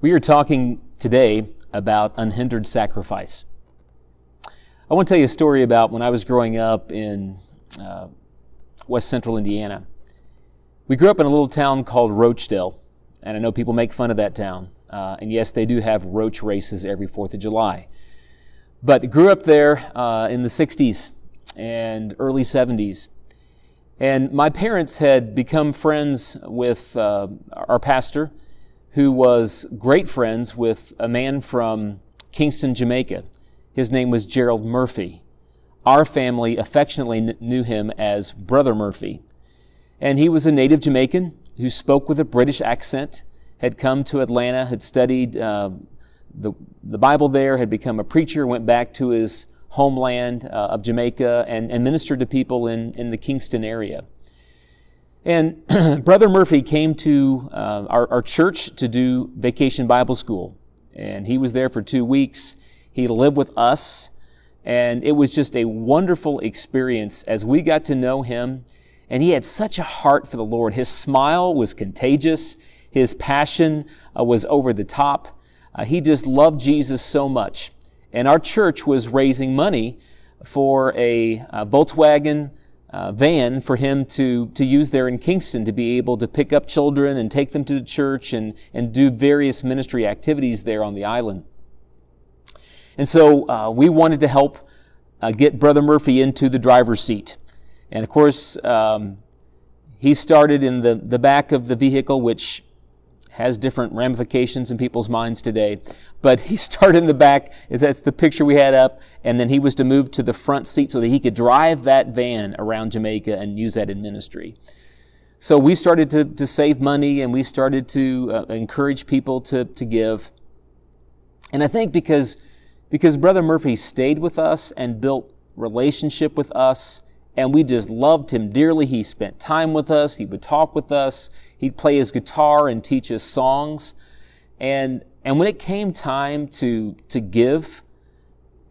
We are talking today about unhindered sacrifice. I want to tell you a story about when I was growing up in West Central Indiana. We grew up in a little town called Rochdale, and I know people make fun of that town. And yes, they do have roach races every 4th of July. But grew up there in the 60s and early 70s. And my parents had become friends with our pastor, who was great friends with a man from Kingston, Jamaica. His name was Gerald Murphy. Our family affectionately knew him as Brother Murphy. And he was a native Jamaican who spoke with a British accent, had come to Atlanta, had studied the Bible there, had become a preacher, went back to his homeland of Jamaica and ministered to people in the Kingston area. And Brother Murphy came to our church to do vacation Bible school. And he was there for 2 weeks. He lived with us. And it was just a wonderful experience as we got to know him. And he had such a heart for the Lord. His smile was contagious. His passion was over the top. He just loved Jesus so much. And our church was raising money for a Volkswagen van for him to use there in Kingston to be able to pick up children and take them to the church and do various ministry activities there on the island. And so we wanted to help get Brother Murphy into the driver's seat. And of course, he started in the back of the vehicle, which has different ramifications in people's minds today. But he started in the back, that's the picture we had up, and then he was to move to the front seat so that he could drive that van around Jamaica and use that in ministry. So we started to save money, and we started to encourage people to give. And I think because Brother Murphy stayed with us and built relationship with us, and we just loved him dearly. He spent time with us. He would talk with us. He'd play his guitar and teach us songs. And when it came time to give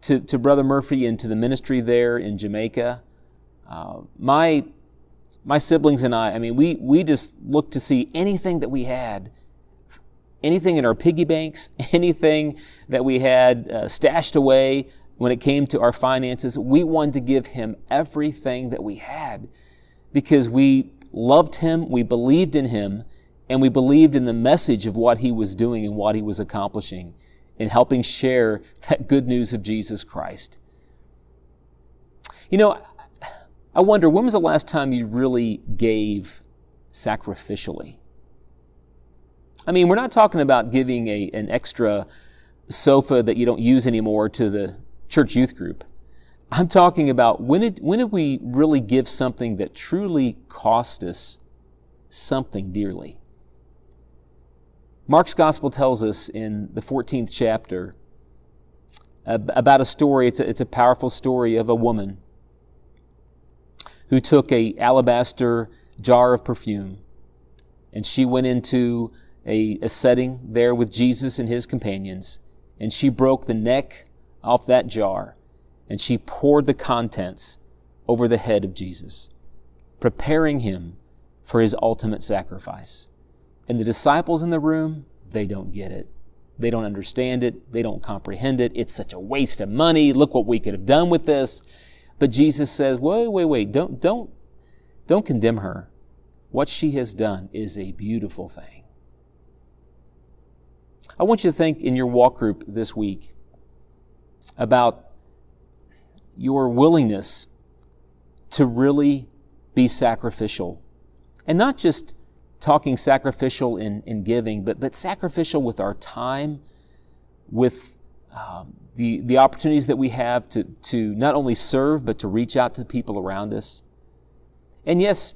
to Brother Murphy and to the ministry there in Jamaica, my siblings and I mean, we just looked to see anything that we had, anything in our piggy banks, anything that we had stashed away. When it came to our finances, we wanted to give him everything that we had because we loved him, we believed in him, and we believed in the message of what he was doing and what he was accomplishing in helping share that good news of Jesus Christ. You know, I wonder, when was the last time you really gave sacrificially? I mean, we're not talking about giving an extra sofa that you don't use anymore to the church youth group. I'm talking about when did we really give something that truly cost us something dearly? Mark's gospel tells us in the 14th chapter about a story. It's a powerful story of a woman who took a alabaster jar of perfume, and she went into a setting there with Jesus and his companions, and she broke the neck off that jar, and she poured the contents over the head of Jesus, preparing him for his ultimate sacrifice. And the disciples in the room, they don't get it. They don't understand it. They don't comprehend it. It's such a waste of money. Look what we could have done with this. But Jesus says, wait, don't condemn her. What she has done is a beautiful thing. I want you to think in your walk group this week about your willingness to really be sacrificial. And not just talking sacrificial in giving, but sacrificial with our time, with the opportunities that we have to not only serve, but to reach out to the people around us. And yes,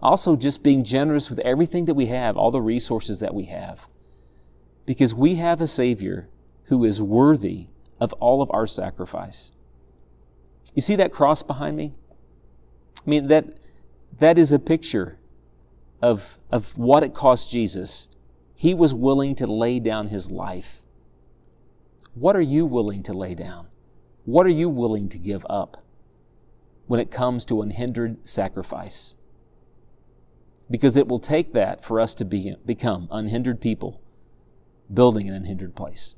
also just being generous with everything that we have, all the resources that we have. Because we have a Savior who is worthy of all of our sacrifice. You see that cross behind me? I mean, that is a picture of what it cost Jesus. He was willing to lay down his life. What are you willing to lay down? What are you willing to give up when it comes to unhindered sacrifice? Because it will take that for us to become unhindered people, building an unhindered place.